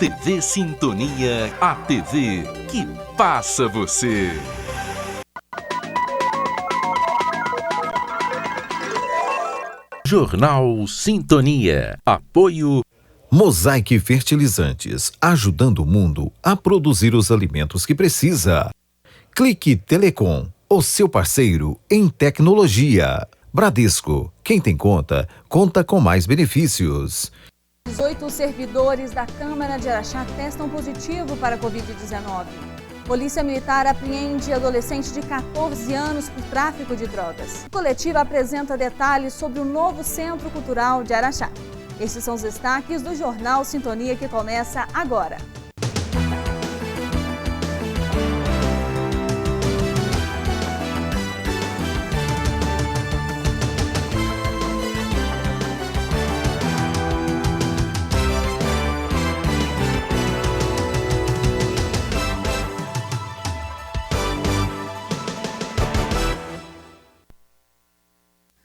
TV Sintonia, a TV que passa você. Jornal Sintonia. Apoio Mosaic Fertilizantes, ajudando o mundo a produzir os alimentos que precisa. Clique Telecom, o seu parceiro em tecnologia. Bradesco, quem tem conta, conta com mais benefícios. 18 servidores da Câmara de Araxá testam positivo para a Covid-19. Polícia Militar apreende adolescente de 14 anos por tráfico de drogas. A coletiva apresenta detalhes sobre o novo Centro Cultural de Araxá. Esses são os destaques do Jornal Sintonia que começa agora.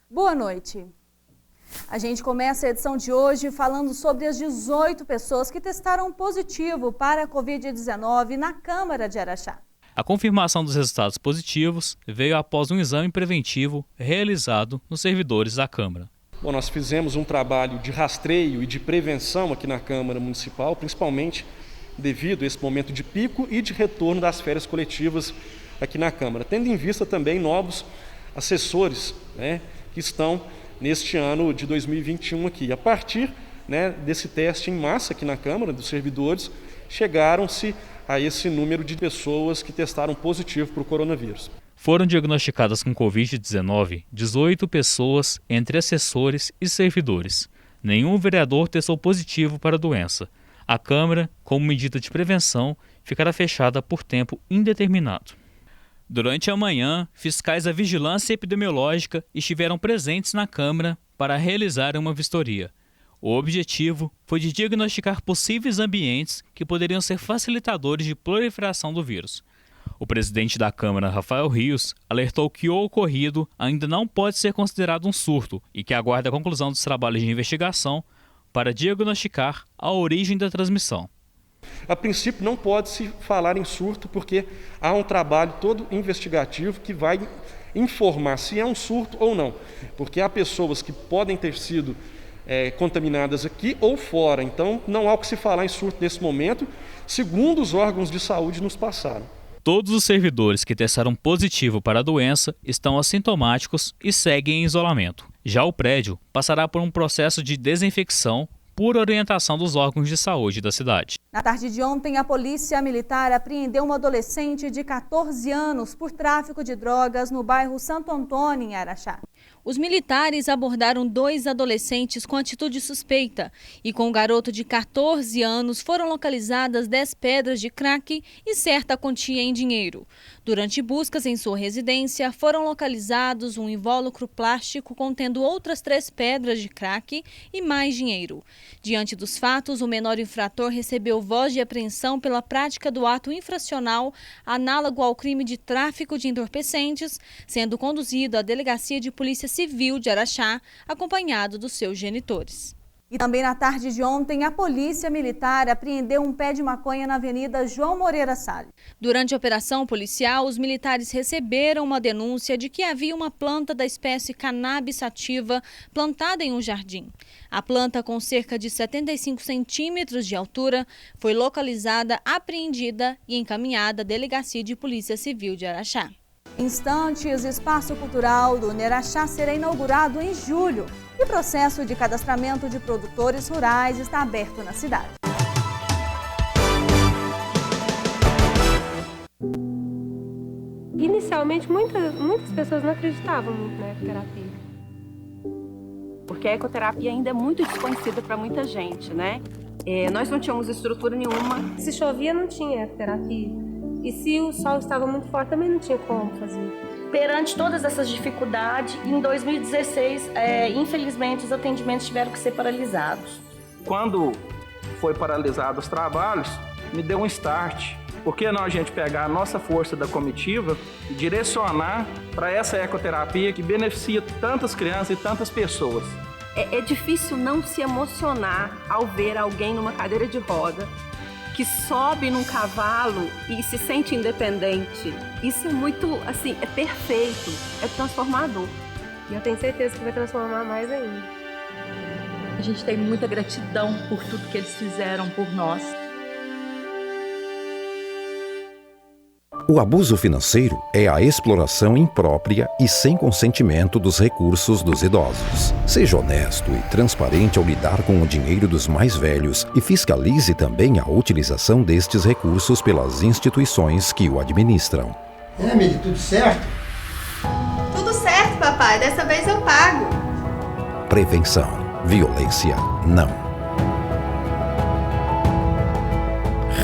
Boa noite. A gente começa a edição de hoje falando sobre as 18 pessoas que testaram positivo para a Covid-19 na Câmara de Araxá. A confirmação dos resultados positivos veio após um exame preventivo realizado nos servidores da Câmara. Bom, nós fizemos um trabalho de rastreio e de prevenção aqui na Câmara Municipal, principalmente devido a esse momento de pico e de retorno das férias coletivas aqui na Câmara, tendo em vista também novos assessores, que estão neste ano de 2021 aqui. A partir desse teste em massa aqui na Câmara, dos servidores, chegaram-se a esse número de pessoas que testaram positivo para o coronavírus. Foram diagnosticadas com Covid-19 18 pessoas entre assessores e servidores. Nenhum vereador testou positivo para a doença. A Câmara, como medida de prevenção, ficará fechada por tempo indeterminado. Durante a manhã, fiscais da Vigilância Epidemiológica estiveram presentes na Câmara para realizar uma vistoria. O objetivo foi de diagnosticar possíveis ambientes que poderiam ser facilitadores de proliferação do vírus. O presidente da Câmara, Rafael Rios, alertou que o ocorrido ainda não pode ser considerado um surto e que aguarda a conclusão dos trabalhos de investigação para diagnosticar a origem da transmissão. A princípio não pode se falar em surto porque há um trabalho todo investigativo que vai informar se é um surto ou não, porque há pessoas que podem ter sido contaminadas aqui ou fora, então não há o que se falar em surto nesse momento, segundo os órgãos de saúde nos passaram. Todos os servidores que testaram positivo para a doença estão assintomáticos e seguem em isolamento. Já o prédio passará por um processo de desinfecção por orientação dos órgãos de saúde da cidade. Na tarde de ontem, a Polícia Militar apreendeu uma adolescente de 14 anos por tráfico de drogas no bairro Santo Antônio, em Araxá. Os militares abordaram 2 adolescentes com atitude suspeita e com o garoto de 14 anos foram localizadas 10 pedras de crack e certa quantia em dinheiro. Durante buscas em sua residência, foram localizados um invólucro plástico contendo outras 3 pedras de crack e mais dinheiro. Diante dos fatos, o menor infrator recebeu voz de apreensão pela prática do ato infracional análogo ao crime de tráfico de entorpecentes, sendo conduzido à Delegacia de Polícia Civil de Araxá, acompanhado dos seus genitores. E também na tarde de ontem, a Polícia Militar apreendeu um pé de maconha na Avenida João Moreira Salles. Durante a operação policial, os militares receberam uma denúncia de que havia uma planta da espécie cannabis sativa plantada em um jardim. A planta, com cerca de 75 centímetros de altura, foi localizada, apreendida e encaminhada à Delegacia de Polícia Civil de Araxá. Em instantes, o Espaço Cultural do Neraxá será inaugurado em julho e o processo de cadastramento de produtores rurais está aberto na cidade. Inicialmente, muitas pessoas não acreditavam muito na ecoterapia. Porque a ecoterapia ainda é muito desconhecida para muita gente, né? Nós não tínhamos estrutura nenhuma. Se chovia, não tinha ecoterapia. E se o sol estava muito forte, também não tinha como fazer. Perante todas essas dificuldades, em 2016, infelizmente, os atendimentos tiveram que ser paralisados. Quando foi paralisado os trabalhos, me deu um start. Por que não a gente pegar a nossa força da comitiva e direcionar para essa ecoterapia que beneficia tantas crianças e tantas pessoas? É difícil não se emocionar ao ver alguém numa cadeira de roda que sobe num cavalo e se sente independente. Isso é muito, assim, é perfeito, é transformador. E eu tenho certeza que vai transformar mais ainda. A gente tem muita gratidão por tudo que eles fizeram por nós. O abuso financeiro é a exploração imprópria e sem consentimento dos recursos dos idosos. Seja honesto e transparente ao lidar com o dinheiro dos mais velhos e fiscalize também a utilização destes recursos pelas instituições que o administram. Miri, tudo certo? Tudo certo, papai. Dessa vez eu pago. Prevenção. Violência, não.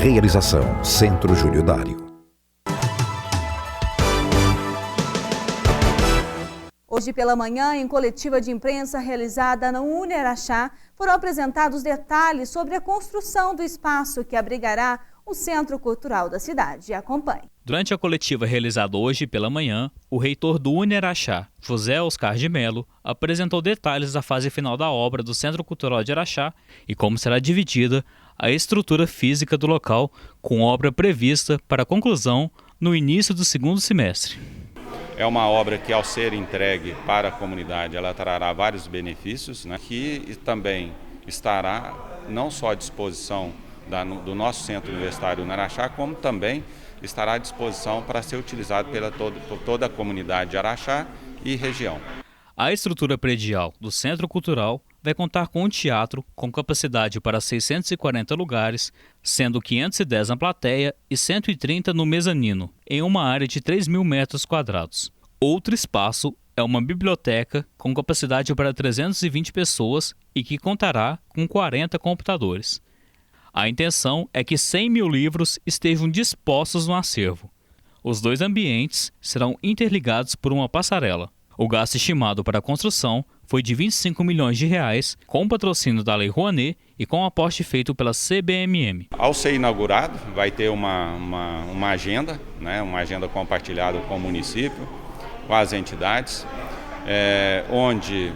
Realização Centro Júlio Dário. Hoje pela manhã, em coletiva de imprensa realizada na UniAraxá, foram apresentados detalhes sobre a construção do espaço que abrigará o Centro Cultural da cidade. Acompanhe. Durante a coletiva realizada hoje pela manhã, o reitor do UniAraxá, José Oscar de Melo, apresentou detalhes da fase final da obra do Centro Cultural de Araxá e como será dividida a estrutura física do local, com obra prevista para conclusão no início do segundo semestre. É uma obra que, ao ser entregue para a comunidade, ela trará vários benefícios, né, que também estará não só à disposição do nosso Centro Universitário UniAraxá, como também estará à disposição para ser utilizado por toda a comunidade de Araxá e região. A estrutura predial do Centro Cultural vai contar com um teatro com capacidade para 640 lugares, sendo 510 na plateia e 130 no mezanino, em uma área de 3.000 metros quadrados. Outro espaço é uma biblioteca com capacidade para 320 pessoas e que contará com 40 computadores. A intenção é que 100 mil livros estejam dispostos no acervo. Os dois ambientes serão interligados por uma passarela. O gasto estimado para a construção foi de R$ 25 milhões, com patrocínio da Lei Rouanet e com aporte feito pela CBMM. Ao ser inaugurado, vai ter uma agenda, né, uma agenda compartilhada com o município, com as entidades, onde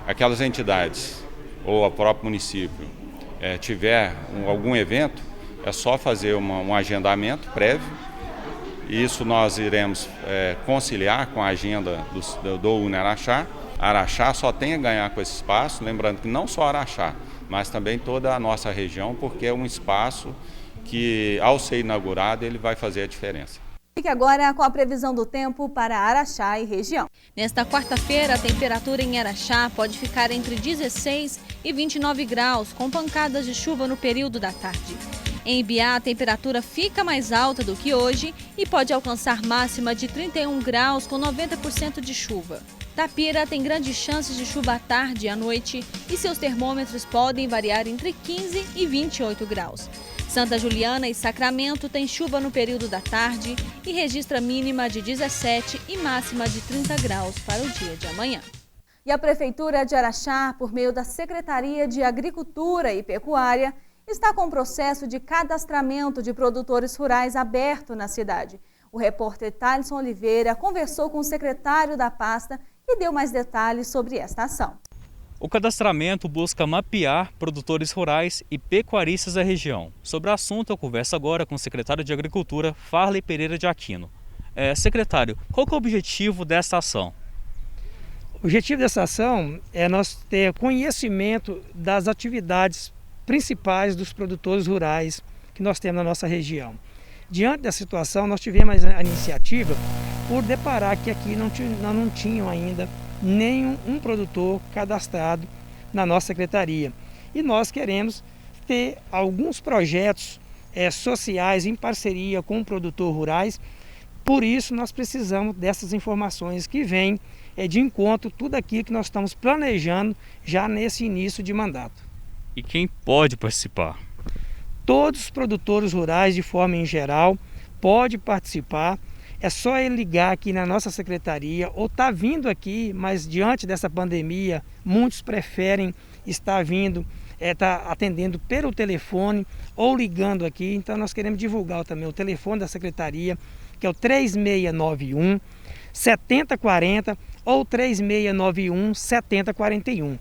aquelas entidades ou o próprio município tiver algum evento, é só fazer um agendamento prévio. Isso nós iremos conciliar com a agenda do UniAraxá. Araxá só tem a ganhar com esse espaço, lembrando que não só Araxá, mas também toda a nossa região, porque é um espaço que, ao ser inaugurado, ele vai fazer a diferença. Fique agora com a previsão do tempo para Araxá e região. Nesta quarta-feira, a temperatura em Araxá pode ficar entre 16 e 29 graus, com pancadas de chuva no período da tarde. Em Ibiá, a temperatura fica mais alta do que hoje e pode alcançar máxima de 31 graus com 90% de chuva. Tapira tem grandes chances de chuva à tarde e à noite e seus termômetros podem variar entre 15 e 28 graus. Santa Juliana e Sacramento têm chuva no período da tarde e registra mínima de 17 e máxima de 30 graus para o dia de amanhã. E a Prefeitura de Araxá, por meio da Secretaria de Agricultura e Pecuária, está com o processo de cadastramento de produtores rurais aberto na cidade. O repórter Thaleson Oliveira conversou com o secretário da pasta e deu mais detalhes sobre esta ação. O cadastramento busca mapear produtores rurais e pecuaristas da região. Sobre o assunto, eu converso agora com o secretário de Agricultura, Farley Pereira de Aquino. Secretário, qual que é o objetivo desta ação? O objetivo dessa ação é nós ter conhecimento das atividades principais dos produtores rurais que nós temos na nossa região. Diante da situação, nós tivemos a iniciativa por deparar que aqui não tinham ainda nenhum produtor cadastrado na nossa secretaria. E nós queremos ter alguns projetos sociais em parceria com produtores rurais. Por isso, nós precisamos dessas informações que vêm de encontro tudo aquilo que nós estamos planejando já nesse início de mandato. E quem pode participar? Todos os produtores rurais, de forma em geral, podem participar. É só ele ligar aqui na nossa secretaria ou tá vindo aqui, mas diante dessa pandemia, muitos preferem estar vindo, tá atendendo pelo telefone ou ligando aqui. Então nós queremos divulgar também o telefone da secretaria, que é o 3691 7040 ou 3691 7041.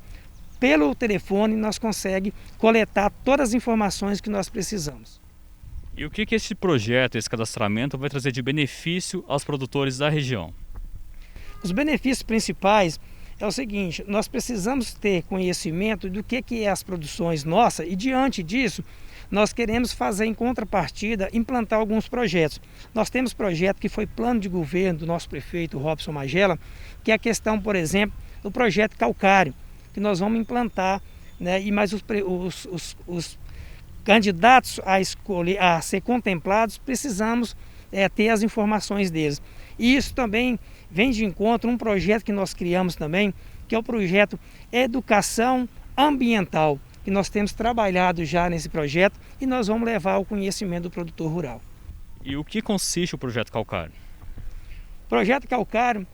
pelo telefone nós conseguimos coletar todas as informações que nós precisamos. E o que esse projeto, esse cadastramento vai trazer de benefício aos produtores da região? Os benefícios principais é o seguinte: nós precisamos ter conhecimento do que é as produções nossas e diante disso nós queremos fazer em contrapartida, implantar alguns projetos. Nós temos projeto que foi plano de governo do nosso prefeito Robson Magela, que é a questão, por exemplo, do projeto calcário, que nós vamos implantar, né? E mais os candidatos a ser contemplados, precisamos ter as informações deles. E isso também vem de encontro um projeto que nós criamos também, que é o projeto Educação Ambiental, que nós temos trabalhado já nesse projeto e nós vamos levar ao conhecimento do produtor rural. E o que consiste o projeto calcário? O projeto calcário,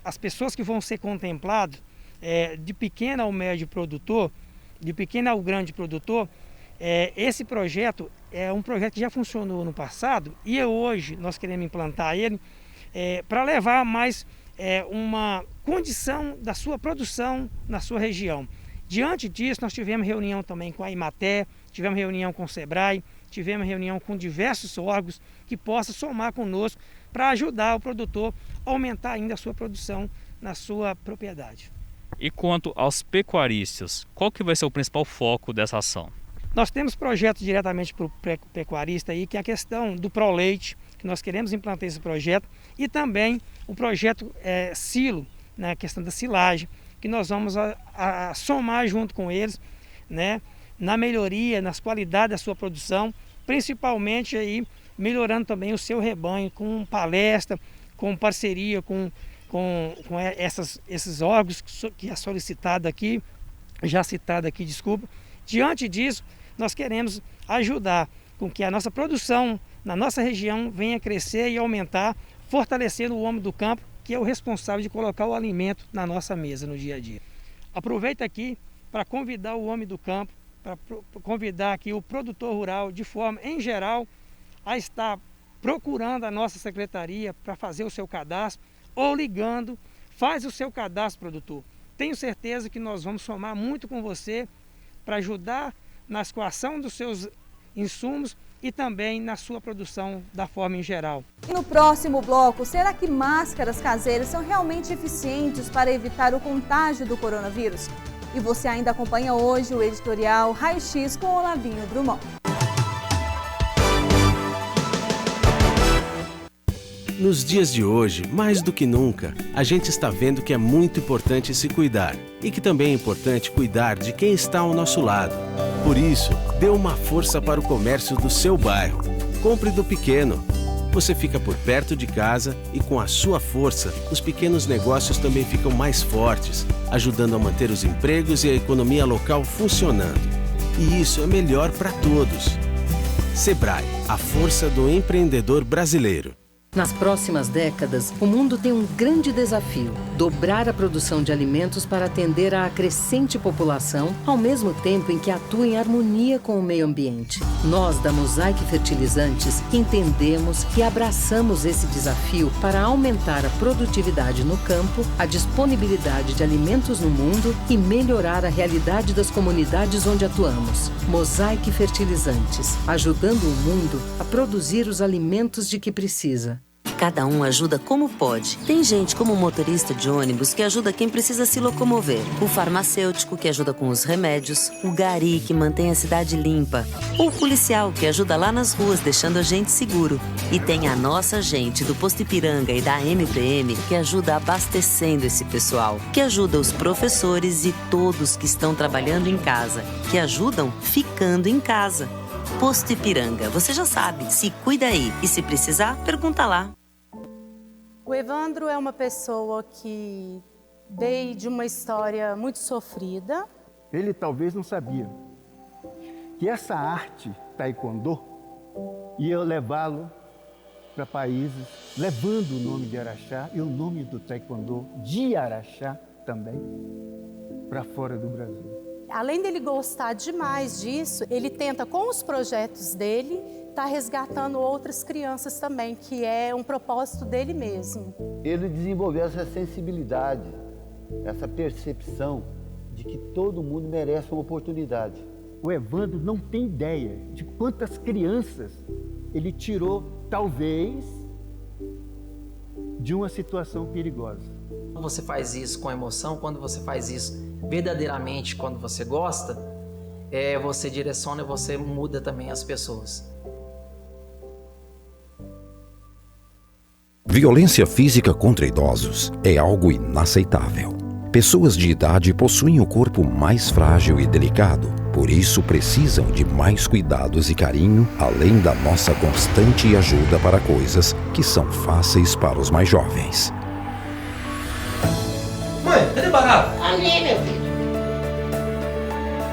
as pessoas que vão ser contempladas, de pequeno ao médio produtor, de pequeno ao grande produtor, esse projeto é um projeto que já funcionou no passado e hoje nós queremos implantar ele para levar mais uma condição da sua produção na sua região. Diante disso, nós tivemos reunião também com a Imaté, tivemos reunião com o Sebrae, tivemos reunião com diversos órgãos que possam somar conosco para ajudar o produtor a aumentar ainda a sua produção na sua propriedade. E quanto aos pecuaristas, qual que vai ser o principal foco dessa ação? Nós temos projetos diretamente para o pecuarista aí, que é a questão do Proleite, que nós queremos implantar esse projeto, e também o projeto Silo, né, a questão da silagem, que nós vamos a somar junto com eles, né, na melhoria, nas qualidades da sua produção, principalmente aí melhorando também o seu rebanho com palestra, com parceria com esses órgãos que é solicitado aqui, já citado aqui, desculpa. Diante disso, nós queremos ajudar com que a nossa produção na nossa região venha crescer e aumentar, fortalecendo o homem do campo, que é o responsável de colocar o alimento na nossa mesa no dia a dia. Aproveito aqui para convidar o homem do campo, para convidar aqui o produtor rural, de forma em geral, a estar procurando a nossa secretaria para fazer o seu cadastro ou ligando, faz o seu cadastro, produtor. Tenho certeza que nós vamos somar muito com você para ajudar na escoação dos seus insumos e também na sua produção da forma em geral. E no próximo bloco, será que máscaras caseiras são realmente eficientes para evitar o contágio do coronavírus? E você ainda acompanha hoje o editorial Raio-X com Olavinho Drummond. Nos dias de hoje, mais do que nunca, a gente está vendo que é muito importante se cuidar e que também é importante cuidar de quem está ao nosso lado. Por isso, dê uma força para o comércio do seu bairro. Compre do pequeno. Você fica por perto de casa e com a sua força, os pequenos negócios também ficam mais fortes, ajudando a manter os empregos e a economia local funcionando. E isso é melhor para todos. Sebrae, a força do empreendedor brasileiro. Nas próximas décadas, o mundo tem um grande desafio: dobrar a produção de alimentos para atender à crescente população, ao mesmo tempo em que atua em harmonia com o meio ambiente. Nós, da Mosaic Fertilizantes, entendemos e abraçamos esse desafio para aumentar a produtividade no campo, a disponibilidade de alimentos no mundo e melhorar a realidade das comunidades onde atuamos. Mosaic Fertilizantes, ajudando o mundo a produzir os alimentos de que precisa. Cada um ajuda como pode. Tem gente como o motorista de ônibus que ajuda quem precisa se locomover. O farmacêutico que ajuda com os remédios. O gari que mantém a cidade limpa. Ou o policial que ajuda lá nas ruas deixando a gente seguro. E tem a nossa gente do Posto Ipiranga e da MPM que ajuda abastecendo esse pessoal. Que ajuda os professores e todos que estão trabalhando em casa. Que ajudam ficando em casa. Posto Ipiranga, você já sabe, se cuida aí e se precisar, pergunta lá. O Evandro é uma pessoa que veio de uma história muito sofrida. Ele talvez não sabia que essa arte taekwondo ia levá-lo para países, levando o nome de Araxá e o nome do taekwondo de Araxá também para fora do Brasil. Além dele gostar demais disso, ele tenta, com os projetos dele, estar resgatando outras crianças também, que é um propósito dele mesmo. Ele desenvolveu essa sensibilidade essa percepção de que todo mundo merece uma oportunidade. O Evandro não tem ideia de quantas crianças ele tirou, talvez, de uma situação perigosa. Quando você faz isso com emoção, quando você faz isso verdadeiramente, quando você gosta, você direciona e você muda também as pessoas. Violência física contra idosos é algo inaceitável. Pessoas de idade possuem o corpo mais frágil e delicado, por isso precisam de mais cuidados e carinho, além da nossa constante ajuda para coisas que são fáceis para os mais jovens. Mãe, cadê barato? Ali, meu filho.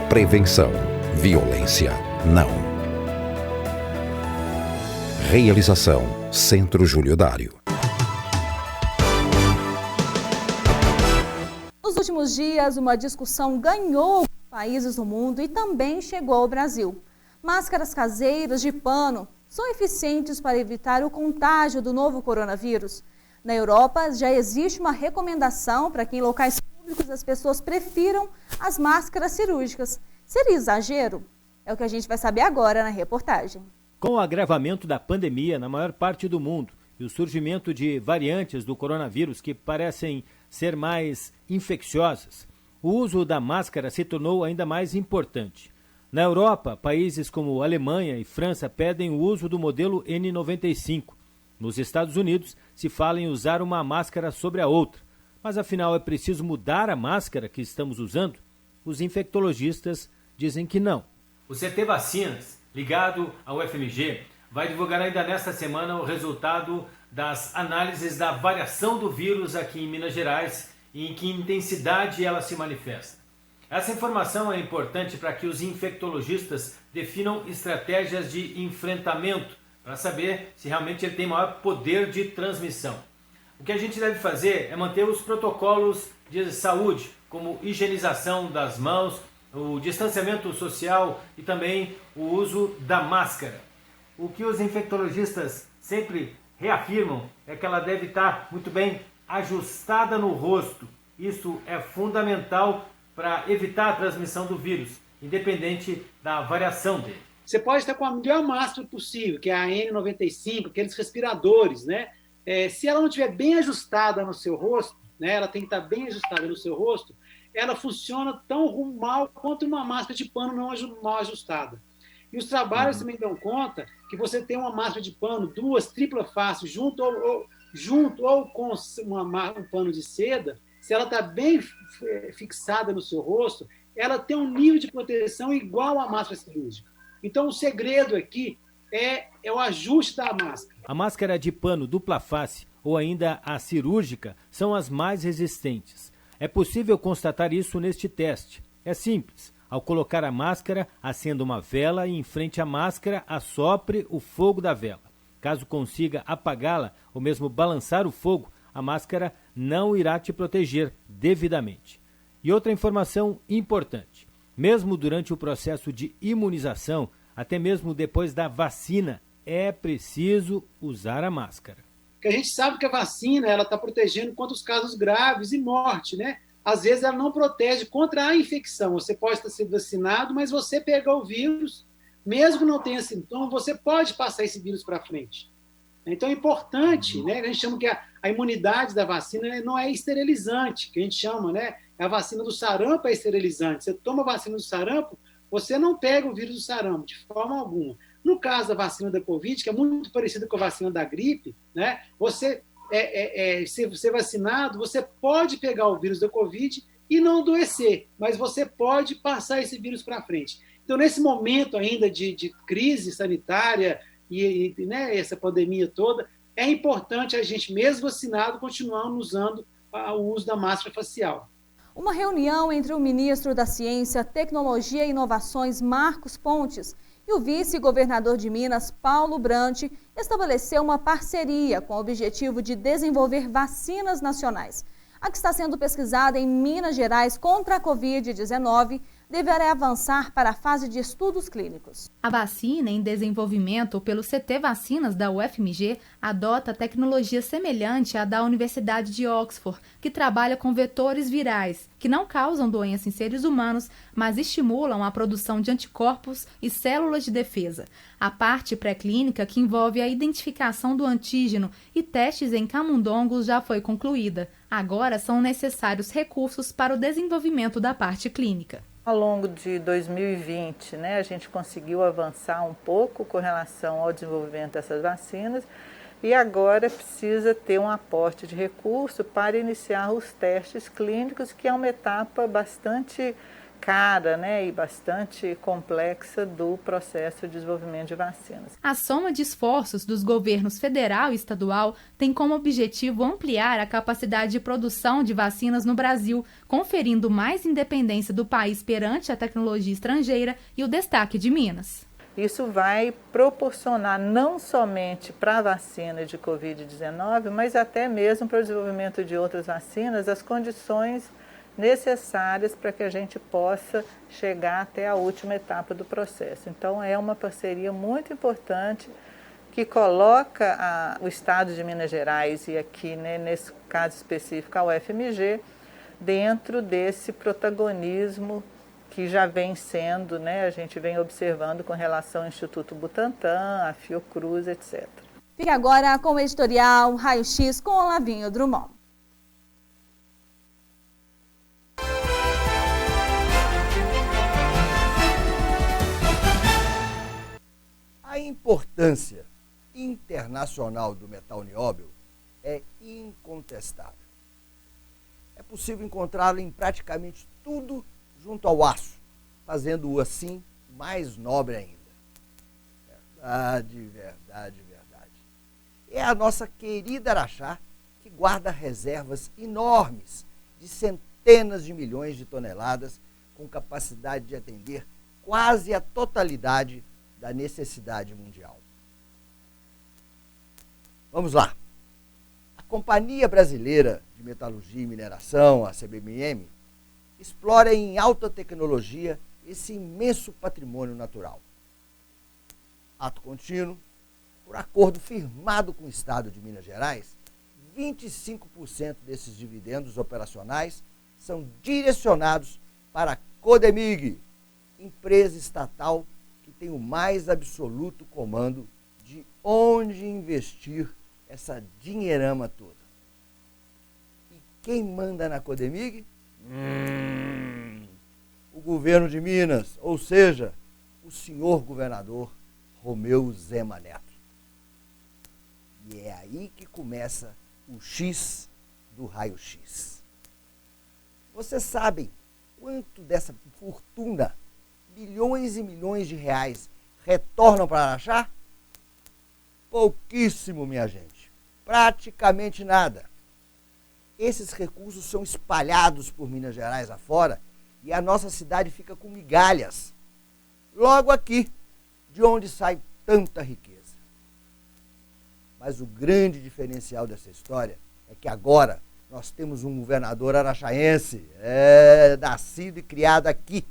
Prevenção. Violência não. Realização: Centro Júlio Dário. Nos últimos dias, uma discussão ganhou países do mundo e também chegou ao Brasil. Máscaras caseiras de pano são eficientes para evitar o contágio do novo coronavírus. Na Europa, já existe uma recomendação para que em locais públicos as pessoas prefiram as máscaras cirúrgicas. Seria exagero? É o que a gente vai saber agora na reportagem. Com o agravamento da pandemia na maior parte do mundo e o surgimento de variantes do coronavírus que parecem ser mais infecciosas, o uso da máscara se tornou ainda mais importante. Na Europa, países como Alemanha e França pedem o uso do modelo N95. Nos Estados Unidos, se fala em usar uma máscara sobre a outra. Mas afinal, é preciso mudar a máscara que estamos usando? Os infectologistas dizem que não. O CT Vacinas, ligado ao FMG, vai divulgar ainda nesta semana o resultado das análises da variação do vírus aqui em Minas Gerais e em que intensidade ela se manifesta. Essa informação é importante para que os infectologistas definam estratégias de enfrentamento para saber se realmente ele tem maior poder de transmissão. O que a gente deve fazer é manter os protocolos de saúde, como higienização das mãos, o distanciamento social e também o uso da máscara. O que os infectologistas sempre reafirmam é que ela deve estar muito bem ajustada no rosto. Isso é fundamental para evitar a transmissão do vírus, independente da variação dele. Você pode estar com a melhor máscara possível, que é a N95, aqueles respiradores, né? Se ela não estiver bem ajustada no seu rosto, né? Ela tem que estar bem ajustada no seu rosto, ela funciona tão mal quanto uma máscara de pano não mal ajustada. E os trabalhos também dão conta que você tem uma máscara de pano, duas, tripla face, junto ou com um pano de seda, se ela está bem fixada no seu rosto, ela tem um nível de proteção igual à máscara cirúrgica. Então, o segredo aqui é o ajuste da máscara. A máscara de pano dupla face ou ainda a cirúrgica são as mais resistentes. É possível constatar isso neste teste. É simples. Ao colocar a máscara, acenda uma vela e em frente à máscara assopre o fogo da vela. Caso consiga apagá-la ou mesmo balançar o fogo, a máscara não irá te proteger devidamente. E outra informação importante. Mesmo durante o processo de imunização, até mesmo depois da vacina, é preciso usar a máscara. Porque a gente sabe que a vacina está protegendo contra os casos graves e morte, né? Às vezes ela não protege contra a infecção. Você pode estar sendo vacinado, mas você pegou o vírus, mesmo que não tenha sintoma, você pode passar esse vírus para frente. Então é importante, né? A gente chama que a imunidade da vacina não é esterilizante, que a gente chama, né? A vacina do sarampo é esterilizante. Você toma a vacina do sarampo, você não pega o vírus do sarampo, de forma alguma. No caso da vacina da Covid, que é muito parecida com a vacina da gripe, né? Você ser vacinado, você pode pegar o vírus da Covid e não adoecer, mas você pode passar esse vírus para frente. Então, nesse momento ainda de crise sanitária e né, essa pandemia toda, é importante a gente, mesmo vacinado, continuar usando o uso da máscara facial. Uma reunião entre o ministro da Ciência, Tecnologia e Inovações, Marcos Pontes, e o vice-governador de Minas, Paulo Brant, estabeleceu uma parceria com o objetivo de desenvolver vacinas nacionais. A que está sendo pesquisada em Minas Gerais contra a Covid-19 deverá avançar para a fase de estudos clínicos. A vacina em desenvolvimento pelo CT Vacinas da UFMG adota tecnologia semelhante à da Universidade de Oxford, que trabalha com vetores virais, que não causam doença em seres humanos, mas estimulam a produção de anticorpos e células de defesa. A parte pré-clínica, que envolve a identificação do antígeno e testes em camundongos, já foi concluída. Agora são necessários recursos para o desenvolvimento da parte clínica. Ao longo de 2020, a gente conseguiu avançar um pouco com relação ao desenvolvimento dessas vacinas e agora precisa ter um aporte de recurso para iniciar os testes clínicos, que é uma etapa bastante cara, e bastante complexa do processo de desenvolvimento de vacinas. A soma de esforços dos governos federal e estadual tem como objetivo ampliar a capacidade de produção de vacinas no Brasil, conferindo mais independência do país perante a tecnologia estrangeira e o destaque de Minas. Isso vai proporcionar não somente para a vacina de Covid-19, mas até mesmo para o desenvolvimento de outras vacinas, as condições necessárias para que a gente possa chegar até a última etapa do processo. Então, é uma parceria muito importante que coloca o Estado de Minas Gerais e aqui, nesse caso específico, a UFMG, dentro desse protagonismo que já vem sendo, a gente vem observando com relação ao Instituto Butantan, a Fiocruz, etc. Fique agora com o editorial Raio X com Olavinho Drummond. A importância internacional do metal nióbio é incontestável. É possível encontrá-lo em praticamente tudo junto ao aço, fazendo-o assim mais nobre ainda. Verdade, verdade, verdade. É a nossa querida Araxá que guarda reservas enormes de centenas de milhões de toneladas, com capacidade de atender quase a totalidade da necessidade mundial. Vamos lá. A Companhia Brasileira de Metalurgia e Mineração, a CBMM, explora em alta tecnologia esse imenso patrimônio natural. Ato contínuo, por acordo firmado com o Estado de Minas Gerais, 25% desses dividendos operacionais são direcionados para a Codemig, empresa estatal que tem o mais absoluto comando de onde investir essa dinheirama toda. E quem manda na Codemig? O governo de Minas, ou seja, o senhor governador Romeu Zema Neto. E é aí que começa o X do raio-x. Vocês sabem quanto dessa fortuna, bilhões e milhões de reais, retornam para Araxá? Pouquíssimo, minha gente. Praticamente nada. Esses recursos são espalhados por Minas Gerais afora e a nossa cidade fica com migalhas. Logo aqui, de onde sai tanta riqueza. Mas o grande diferencial dessa história é que agora nós temos um governador araxaense, nascido e criado aqui,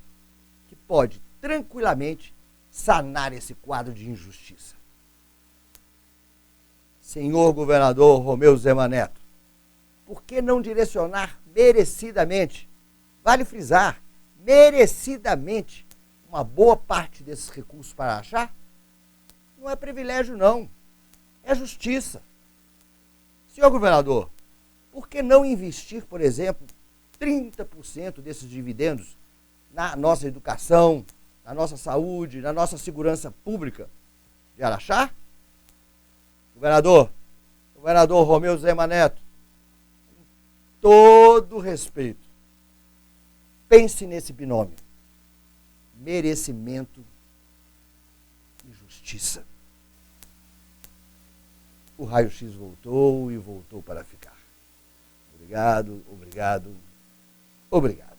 que pode tranquilamente sanar esse quadro de injustiça. Senhor governador Romeu Zema Neto, por que não direcionar merecidamente, vale frisar, merecidamente, uma boa parte desses recursos para Araxá? Não é privilégio, não. É justiça. Senhor governador, por que não investir, por exemplo, 30% desses dividendos na nossa educação, na nossa saúde, na nossa segurança pública de Araxá? Governador Romeu Zema Neto, com todo respeito, pense nesse binômio: merecimento e justiça. O raio-x voltou e voltou para ficar. Obrigado, obrigado, obrigado.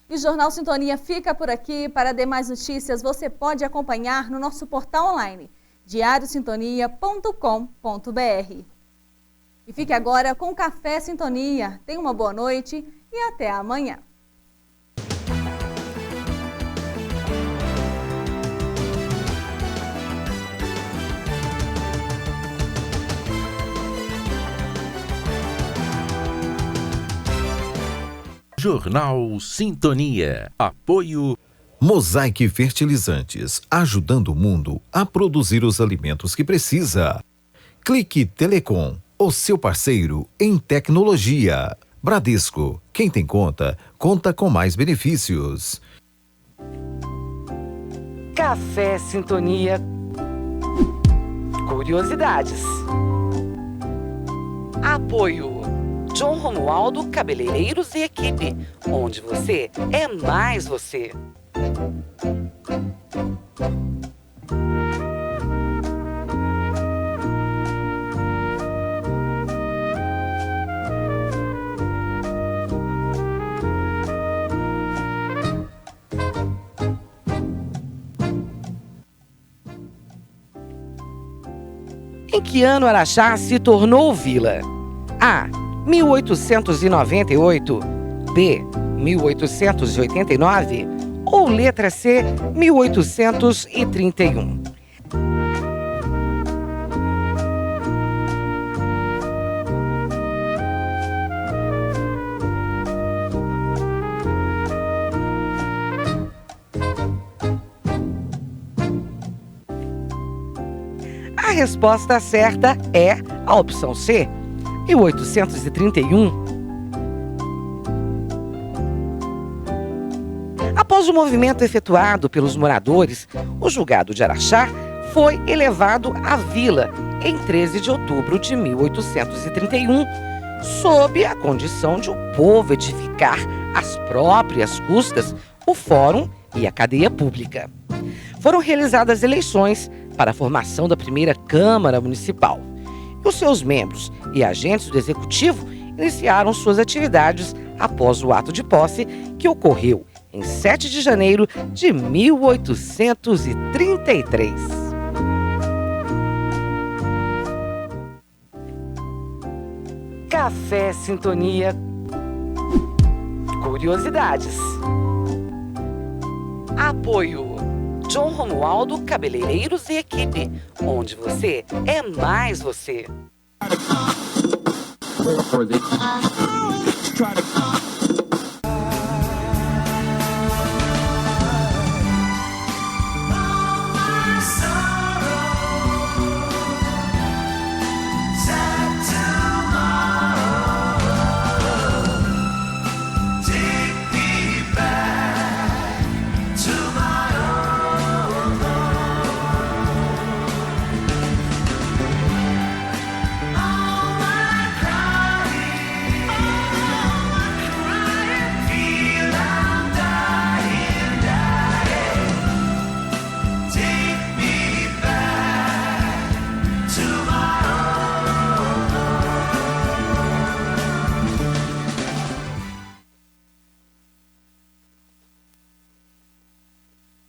E o Jornal Sintonia fica por aqui. Para demais notícias, você pode acompanhar no nosso portal online, diariosintonia.com.br. E fique agora com o Café Sintonia. Tenha uma boa noite e até amanhã. Jornal Sintonia. Apoio Mosaic Fertilizantes, ajudando o mundo a produzir os alimentos que precisa. Clique Telecom, o seu parceiro em tecnologia. Bradesco, quem tem conta, conta com mais benefícios. Café Sintonia. Curiosidades. Apoio John Romualdo Cabeleireiros e Equipe, onde você é mais você. Em que ano Araxá se tornou vila? A. 1898, B. 1889 ou letra C. 1831. A resposta certa é a opção C. 1831. Após o movimento efetuado pelos moradores, o julgado de Araxá foi elevado à vila em 13 de outubro de 1831, sob a condição de o povo edificar às próprias custas o fórum e a cadeia pública. Foram realizadas eleições para a formação da primeira Câmara Municipal. Os seus membros e agentes do Executivo iniciaram suas atividades após o ato de posse, que ocorreu em 7 de janeiro de 1833. Café Sintonia. Curiosidades. Apoio John Romualdo Cabeleireiros e Equipe, onde você é mais você.